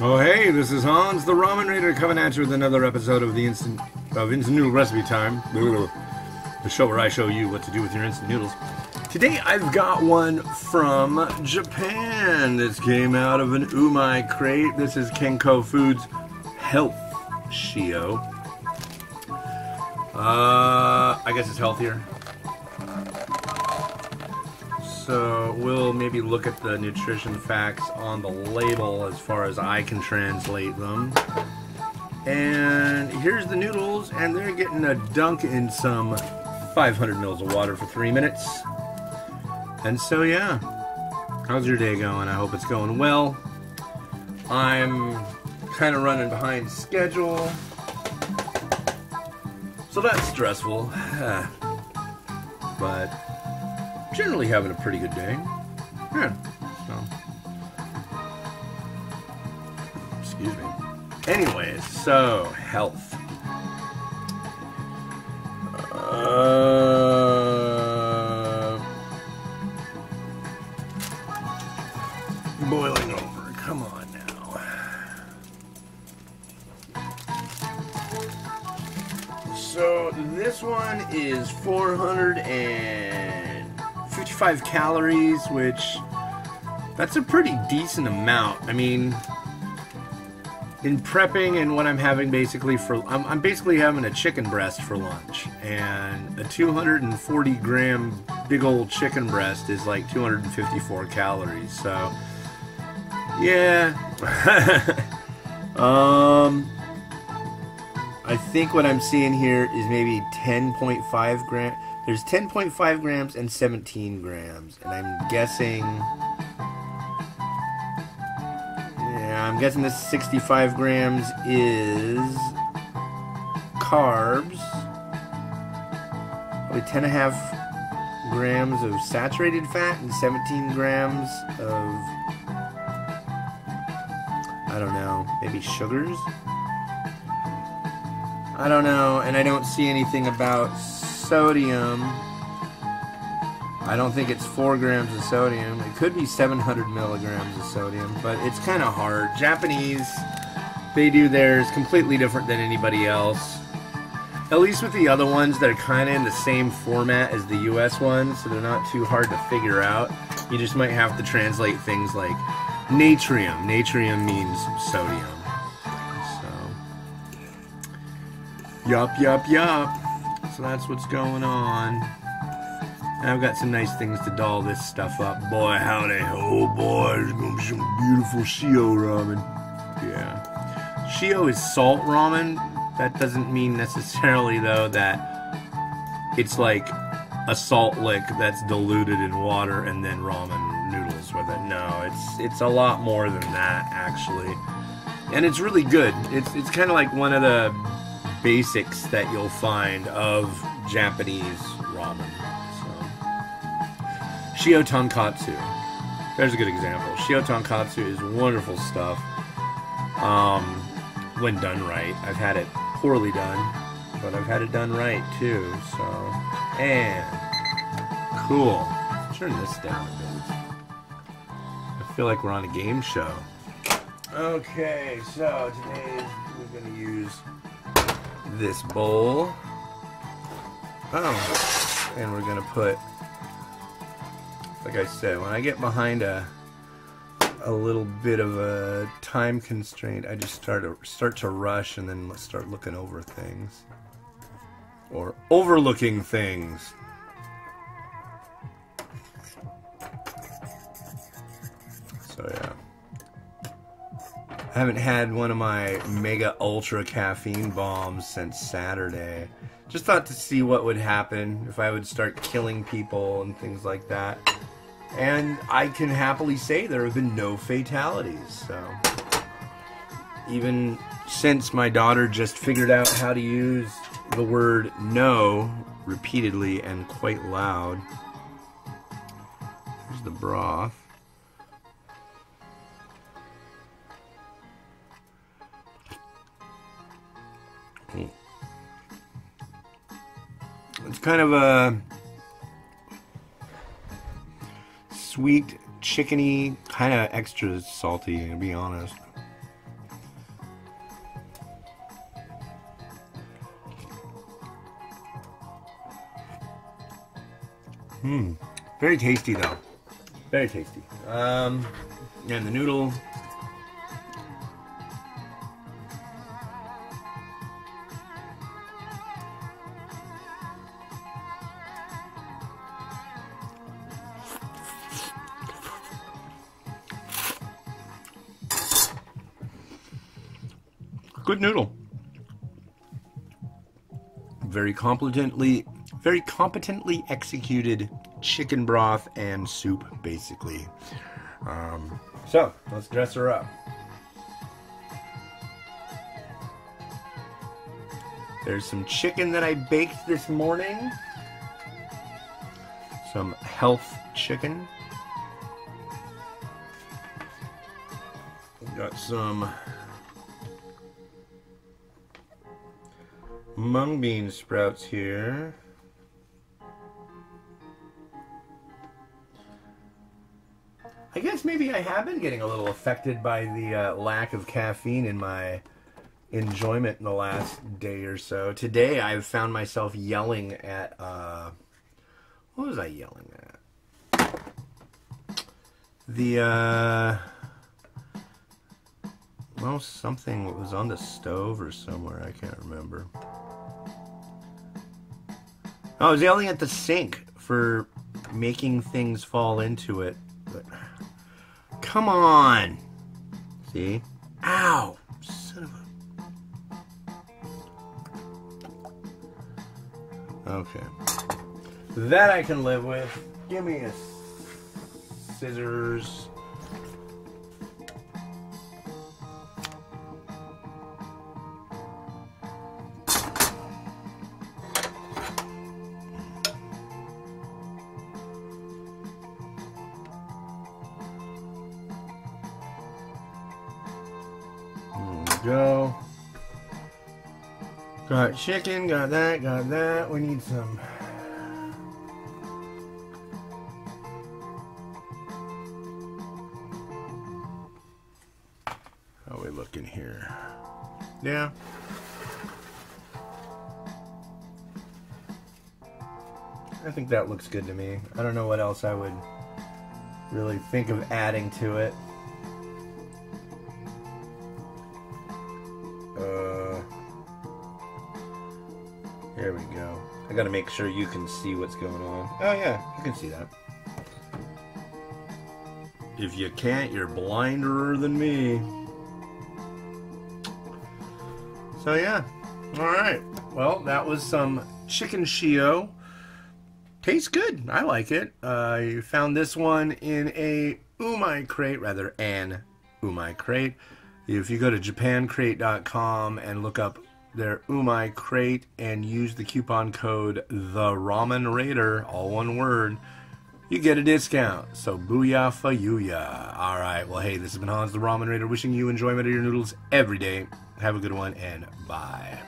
Oh hey, this is Hans, the Ramen Raider, coming at you with another episode of Instant Noodle Recipe Time. The show where I show you what to do with your instant noodles. Today I've got one from Japan. This came out of an umai crate. This is Kenko Foods Health Shio. I guess it's healthier. So we'll maybe look at the nutrition facts on the label as far as I can translate them. And here's the noodles, and they're getting a dunk in some 500 mils of water for 3 minutes. And so yeah, how's your day going? I hope it's going well. I'm kind of running behind schedule, so that's stressful. But generally having a pretty good day. Yeah. So, excuse me. Anyways, so health. Boiling over. Come on now. So this one is 455 calories, which that's a pretty decent amount. I mean, in prepping and what I'm having basically for, I'm basically having a chicken breast for lunch, and a 240 gram big old chicken breast is like 254 calories. So yeah. I think what I'm seeing here is maybe 10.5 grams. There's 10.5 grams and 17 grams, and I'm guessing, yeah, I'm guessing this 65 grams is carbs, probably 10.5 grams of saturated fat, and 17 grams of, I don't know, maybe sugars? I don't know, and I don't see anything about sodium. I don't think it's 4 grams of sodium. It could be 700 milligrams of sodium, but it's kind of hard. Japanese, they do theirs completely different than anybody else. At least with the other ones, they're kind of in the same format as the US ones, so they're not too hard to figure out. You just might have to translate things like natrium. Natrium means sodium. Yup. So that's what's going on. And I've got some nice things to doll this stuff up. Boy, howdy. Oh boy, there's gonna be some beautiful Shio Ramen. Yeah. Shio is salt ramen. That doesn't mean necessarily, though, that it's like a salt lick that's diluted in water and then ramen noodles with it. No, it's a lot more than that, actually. And it's really good. It's kind of like one of the basics that you'll find of Japanese ramen. So, Shio Tonkatsu. There's a good example. Shio Tonkatsu is wonderful stuff when done right. I've had it poorly done, but I've had it done right too. So, and cool. Let's turn this down a bit. I feel like we're on a game show. Okay, so today we're going to use this bowl. Oh, and we're gonna put, like I said, when I get behind a little bit of a time constraint, I just start to rush and then start looking over things, or overlooking things. So yeah, I haven't had one of my mega ultra caffeine bombs since Saturday. Just thought to see what would happen if I would start killing people and things like that. And I can happily say there have been no fatalities. So even since my daughter just figured out how to use the word no repeatedly and quite loud. Here's the broth. It's kind of a sweet, chickeny, kind of extra salty, to be honest. Very tasty though. Very tasty. And the noodle. Good noodle. Very competently executed chicken broth and soup, basically. So let's dress her up. There's some chicken that I baked this morning. Some health chicken. Got some mung bean sprouts here. I guess maybe I have been getting a little affected by the lack of caffeine in my enjoyment in the last day or so. Today I've found myself yelling at, what was I yelling at? Well, something that was on the stove or somewhere, I can't remember. I was yelling at the sink for making things fall into it. But, come on! See? Ow! Son of a... Okay. That I can live with. Give me a scissors. Go. Got chicken, got that, got that. We need some. How are we looking here? Yeah. I think that looks good to me. I don't know what else I would really think of adding to it. There we go. I gotta make sure you can see what's going on. Oh yeah, you can see that. If you can't, you're blinderer than me. So yeah. Alright. Well, that was some chicken shio. Tastes good. I like it. I found this one in a umai crate, rather an umai crate. If you go to japancrate.com and look up their umai crate and use the coupon code TheRamenRaider, all one word, you get a discount. So booyah for you, ya. Alright, well hey, this has been Hans the Ramen Raider wishing you enjoyment of your noodles every day. Have a good one and bye.